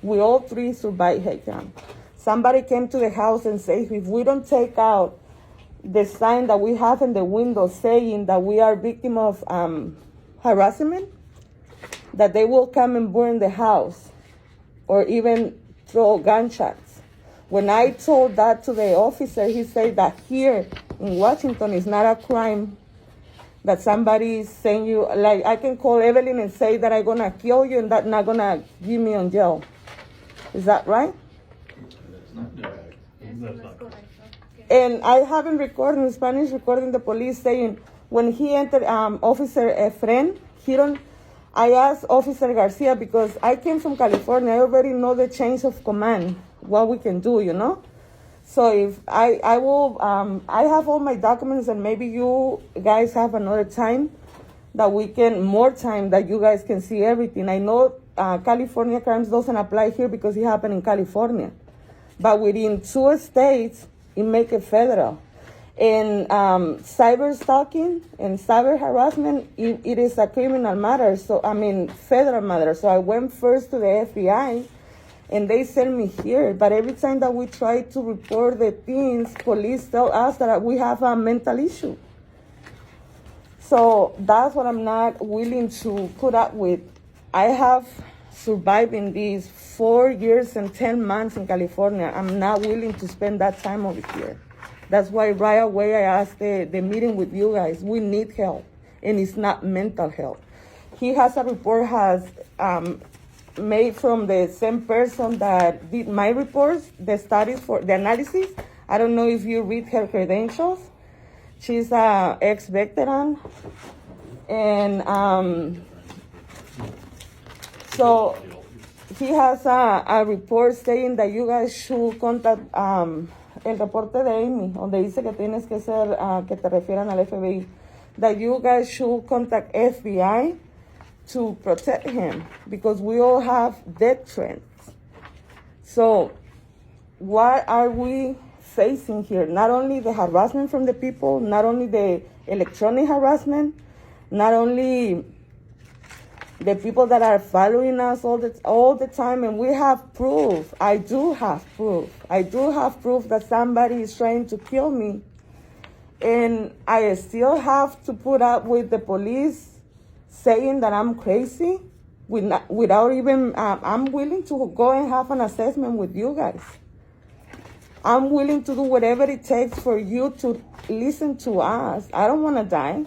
We all three survived hate crime. Somebody came to the house and said, if we don't take out the sign that we have in the window saying that we are victim of harassment, that they will come and burn the house or even throw gunshots. When I told that to the officer, he said that here in Washington it's not a crime that somebody is saying you, like I can call Evelyn and say that I'm gonna kill you and that's not gonna give me on jail. Is that right? That's not correct. That's not correct. And I have in recording, in Spanish recording, the police saying when he entered, Officer Efren, I asked Officer Garcia because I came from California. I already know the change of command, what we can do, you know? So if I have all my documents and maybe you guys have another time that we can, more time that you guys can see everything. I know California crimes doesn't apply here because it happened in California. But within 2 states, it make it federal. And cyber stalking and cyber harassment, it is a criminal matter. So, federal matter. So I went first to the FBI and they sent me here. But every time that we try to report the things, police tell us that we have a mental issue. So that's what I'm not willing to put up with. I have survived in these 4 years and 10 months in California. I'm not willing to spend that time over here. That's why right away I asked the meeting with you guys. We need help, and it's not mental health. He has a report made from the same person that did my reports, the studies for the analysis. I don't know if you read her credentials. She's an ex-veteran, and so he has a report saying that you guys should contact el reporte de Amy, donde dice que tienes que ser, que te refieran al FBI, that you guys should contact FBI to protect him because we all have death threats. So what are we facing here? Not only the harassment from the people, not only the electronic harassment, not only the people that are following us all the time, and we have proof. I do have proof. I do have proof that somebody is trying to kill me, and I still have to put up with the police saying that I'm crazy without even, I'm willing to go and have an assessment with you guys. I'm willing to do whatever it takes for you to listen to us. I don't want to die.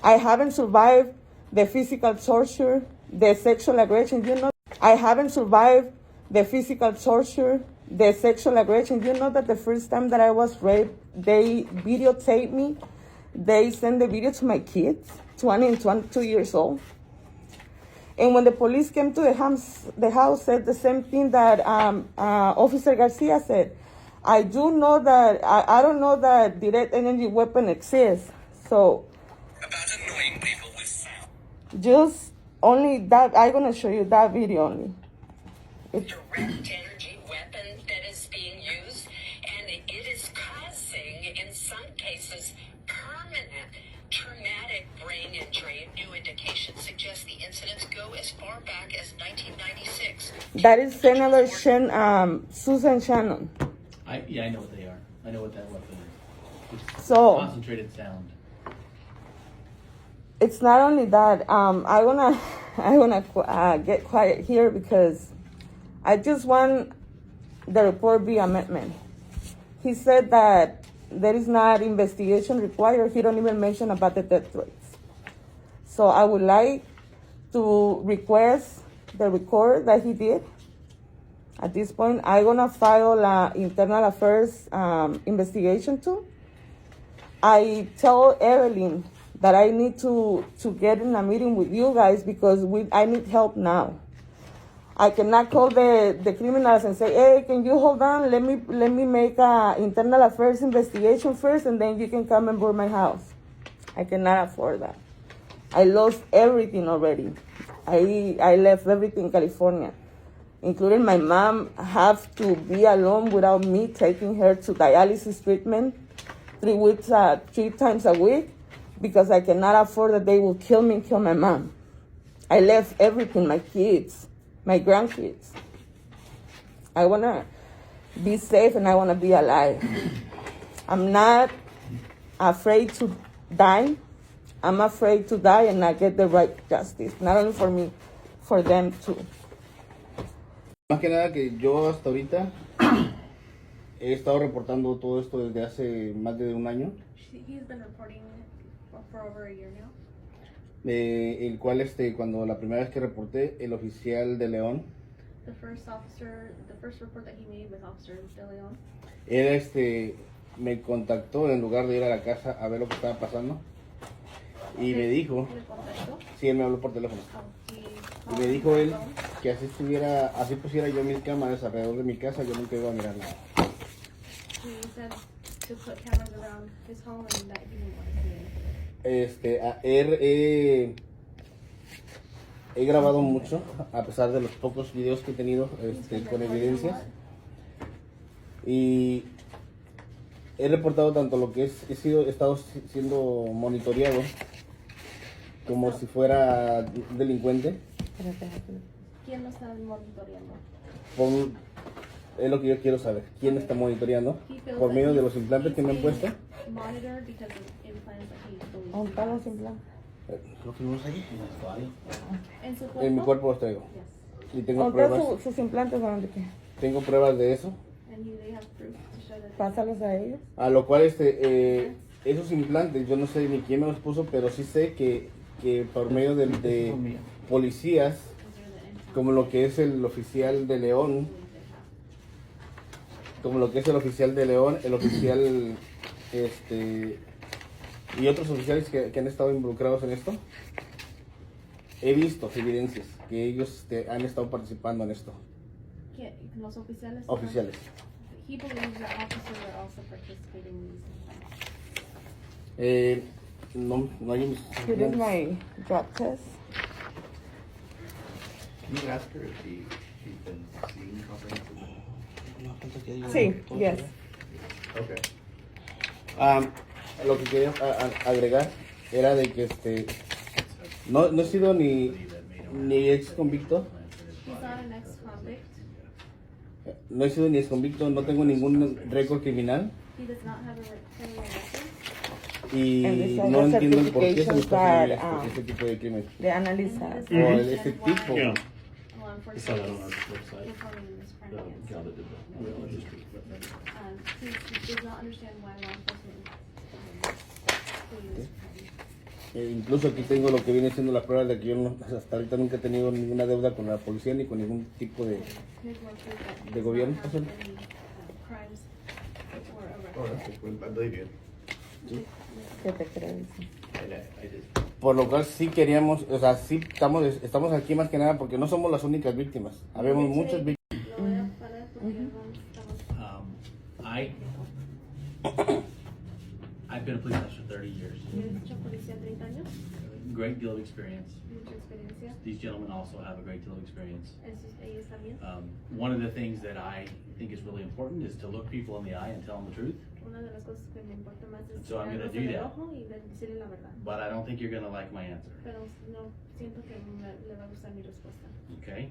I haven't survived the physical torture, the sexual aggression. I haven't survived the physical torture, the sexual aggression. You know that the first time that I was raped, they videotaped me. They sent the video to my kids, 20 and 22 years old. And when the police came to the house said the same thing that Officer Garcia said. I do know that, I don't know that direct energy weapon exists. So, about annoying people with sound. Just only that, I'm going to show you that video only. Direct energy weapon that is being used, and it is causing, in some cases, permanent traumatic brain injury. New indications suggest the incidents go as far back as 1996. That is Senator Susan Shannon. I know what they are. I know what that weapon is. It's So concentrated sound. it's not only that. I wanna get quiet here because I just want the report be amendment. He said that there is not investigation required. He don't even mention about the death threats. So I would like to request the record that he did. At this point, I'm gonna file an internal affairs investigation too. I tell Evelyn that I need to get in a meeting with you guys because I need help now. I cannot call the criminals and say, hey, can you hold on? Let me make an internal affairs investigation first, and then you can come and burn my house. I cannot afford that. I lost everything already. I left everything in California, including my mom have to be alone without me taking her to dialysis treatment 3 times a week because I cannot afford that they will kill me and kill my mom. I left everything, my kids. my grandkids. I want to be safe and I want to be alive. I'm not afraid to die. I'm afraid to die and not get the right justice. Not only for me, for them too. Más que nada que yo hasta ahorita he estado reportando todo esto desde hace más de un año. He's been reporting for over a year now. El cual cuando la primera vez que reporté, el oficial de León, The first report that he made with Officer De Leon, él me contactó en lugar de ir a la casa a ver lo que estaba pasando y me dijo, le contactó. sí, él me habló por teléfono y me dijo él que así pusiera yo mis cámaras alrededor de mi casa, yo nunca iba a mirar nada. He said to put cameras around his home and that he didn't want to see anything. He grabado mucho, a pesar de los pocos videos que he tenido con evidencias. Y he reportado tanto lo que he estado siendo monitoreado como si fuera un delincuente. ¿Quién lo está monitoreando? Es lo que yo quiero saber. ¿Quién está monitoreando? Por medio de los implantes que me han puesto. Monitored because of implants that he believes. ¿Dónde están los implantes? Creo que vimos ahí. ¿En su cuerpo? En mi cuerpo los traigo. Yes. Y tengo ¿Dónde están pruebas. sus implantes? ¿Dónde qué? Tengo pruebas de eso. And they have proof to show that. Pásalos a ellos. A lo cual esos implantes, yo no sé ni quién me los puso, pero sí sé que por medio de policías, como lo que es el oficial de León, el oficial y otros oficiales que han estado involucrados en esto, he visto evidencias que ellos han estado participando en esto. ¿Quién? Los oficiales. Oficiales. He believes that officers are also participating in these implants. No hay mis Here is my drug test. Can you ask her if she's been seeing comprehensive? Sí, yes. Okay. Lo que quería agregar era de que no he sido ni ex convicto. He's not an ex-convict. No he sido ni ex convicto, no tengo ningún récord criminal He does not have a criminal record. y And these are no the entiendo el por qué se me está haciendo certifications este tipo de crimen. De analizar. And O he doesn't este understand why tipo. Yeah. law I saw that on our enforcement is website. reporting this crime The against gal him. that did the real industry. He does not understand why law enforcement is Incluso aquí tengo lo que viene siendo las pruebas de que yo hasta ahorita nunca he tenido ninguna deuda con la policía ni con ningún tipo de... de gobierno, crimes or Oh, arrests. that's cool. I believe you. ¿Qué te crees? I just. Por lo cual sí queríamos, o sea, sí estamos aquí más que nada porque no somos las únicas víctimas. Habemos muchas víctimas. Lo voy a parar porque no estamos. I've been a police officer for 30 years. Yo he hecho policía 30 años, Great deal of experience. mucha experiencia. These gentlemen also have a great deal of experience. Ellos también. One of the things that I think is really important is to look people in the eye and tell them the truth. Una de las cosas que me importa más es So I'm gonna mirarlos do en el that. ojo y decirle la verdad. But I don't think you're going to like my answer. Pero no siento que le va a gustar mi respuesta. Okay?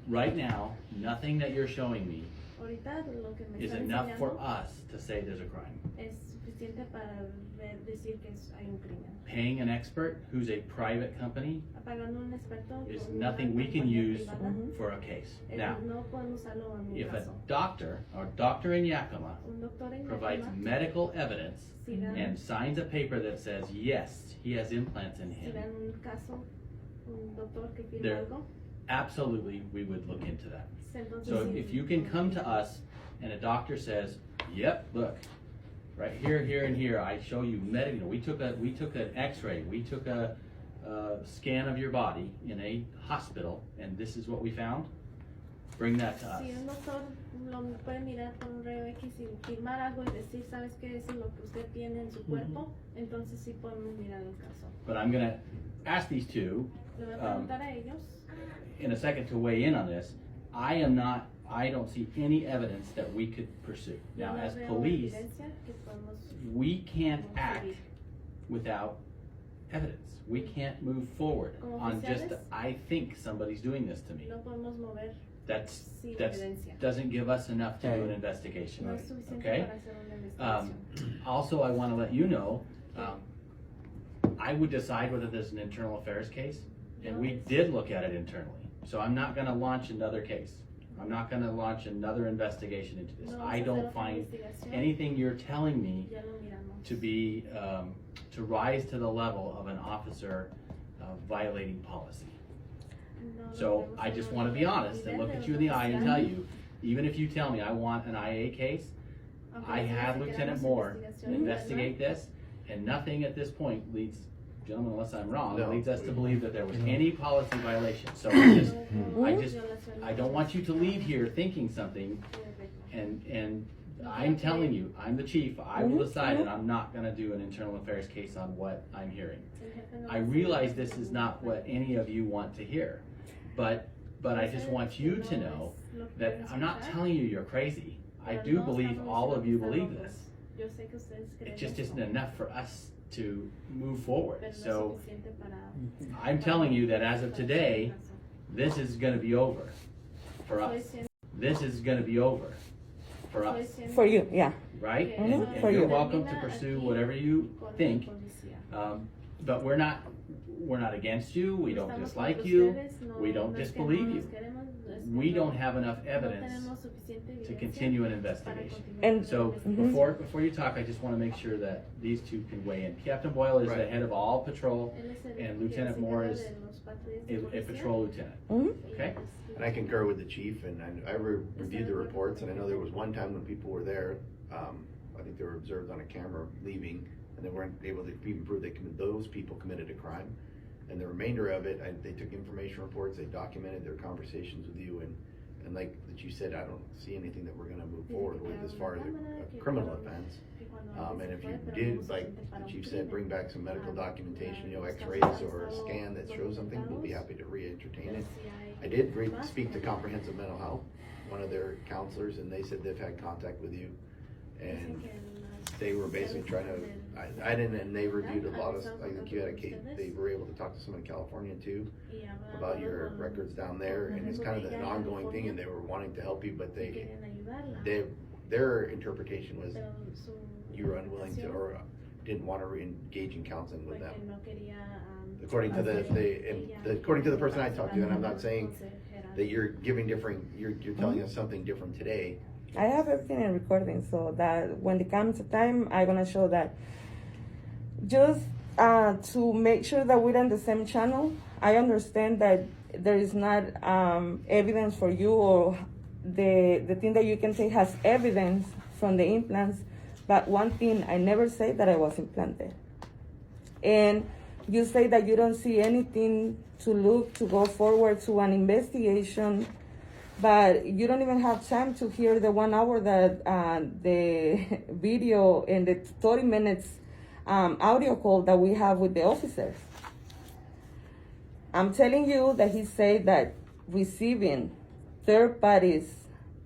Right now, nothing that you're showing me Ahorita lo que me is está enough for enseñando us to say there's a crime. es suficiente para decir que hay un crimen. Paying an expert who's a private company Pagando un experto is por una nothing we can compañía use privada, for a case. Now, no podemos usarlo en un if a caso. doctor or doctor in Yakima Un doctor en provides Yakima, medical evidence si dan, and signs a paper that says, yes, he has implants in si him, dan un caso, un doctor que firma There- algo, absolutely, we would look into that. entonces So sí, if you can come to us and a doctor says, yep, look, right here, here, and here, I show you we took an x-ray, we took a scan of your body in a hospital, and this is what we found, bring that to us. Si un doctor lo puede mirar con un rayo X y firmar algo y decir, ¿sabes qué? Es lo que usted tiene en su cuerpo, entonces sí podemos mirar el caso. But I'm gonna ask these two Le voy a preguntar a ellos, in a second to weigh in on this. I don't see any evidence that we could pursue. yo Now, no as veo police, evidencia que podemos we can't act seguir. without evidence. We can't move forward Como on just, oficiales, I think somebody's doing this to me. no podemos mover That's, sin that's, evidencia. doesn't give us enough to do an Right. investigation. No es suficiente Okay? para hacer una investigación. Also, I wanna let you know, I would decide whether there's an internal affairs case, and we did look at it internally. So I'm not gonna launch another case. I'm not gonna launch another investigation into this. No vamos I a hacer don't otra find investigación. anything you're telling me Ya lo miramos. to be, to rise to the level of an officer violating policy. No lo So vemos I en just un wanna be honest and nivel look de at you in the eye and tell oficial. you, even if you tell me I want an IA case, Aunque I decimos had que Lieutenant queremos Moore investigación investigate this, and nothing at this point leads, gentlemen, unless I'm wrong, No. leads us to believe that there was any policy violation. So I just, interna. I don't want you to leave here thinking something, and I'm telling you, I'm the chief, I will decide, and I'm not gonna do an internal affairs case on what I'm hearing. I realize this is not what any of you want to hear, but I just want you to know that I'm not telling you you're crazy. I do believe all of you believe this. It just isn't enough for us to move forward. So I'm telling you that as of today, this is gonna be over for us. This is gonna be over for us, For you, yeah. right? Mhm, And for you're you. welcome to pursue whatever you think. But we're not against you, we don't dislike you, we don't disbelieve you. We don't have enough evidence to continue an investigation. And So Mhm. before you talk, I just wanna make sure that these two can weigh in. Captain Boyle is the Right. head of all patrol, and Lieutenant Moore is a patrol lieutenant, Mhm. okay? And I concur with the chief, and I reviewed the reports, and I know there was one time when people were there, I think they were observed on a camera leaving, and they weren't able to even prove those people committed a crime. And the remainder of it, they took information reports, they documented their conversations with you, and like the chief said, I don't see anything that we're gonna move forward with as far as a criminal offense. And if you did, like the chief said, bring back some medical documentation, x-rays or a scan that shows something, we'll be happy to re-entertain it. I did speak to Comprehensive Mental Health, one of their counselors, and they said they've had contact with you. And they were basically trying to, I didn't, and they reviewed a lot of, I think you had a case, they were able to talk to someone in California too, about your records down there, and it's kind of an ongoing thing, and they were wanting to help you, but their interpretation was you were unwilling to, or didn't want to re-engage in counseling with them. According to according to the person I talked to, and I'm not saying that you're giving different, you're telling us something different today. I have everything in recording, so that when it comes to time, I'm gonna show that. Just to make sure that we're on the same channel, I understand that there is not evidence for you, or the thing that you can say has evidence from the implants, but one thing, I never say that I was implanted. And you say that you don't see anything to go forward to an investigation, but you don't even have time to hear the 1 hour that the video and the 30 minutes audio call that we have with the officers. I'm telling you that he said that receiving third parties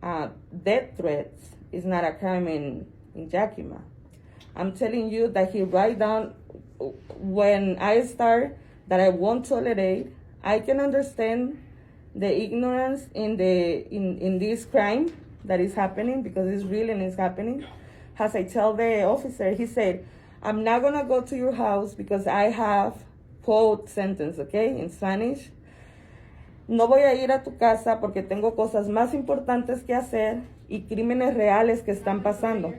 death threats is not a crime in Yakima. I'm telling you that he write down when I start that I won't tolerate. I can understand the ignorance in this crime that is happening, because it's real and it's happening. As I tell the officer, he said, I'm not gonna go to your house because I have, quote sentence, okay, in Spanish. No voy a ir a tu casa porque tengo cosas más importantes que hacer y crímenes reales que están pasando.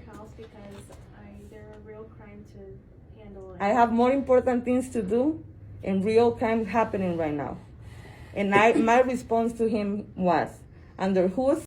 I have more important things to do and real crime happening right now. And my response to him was, under whose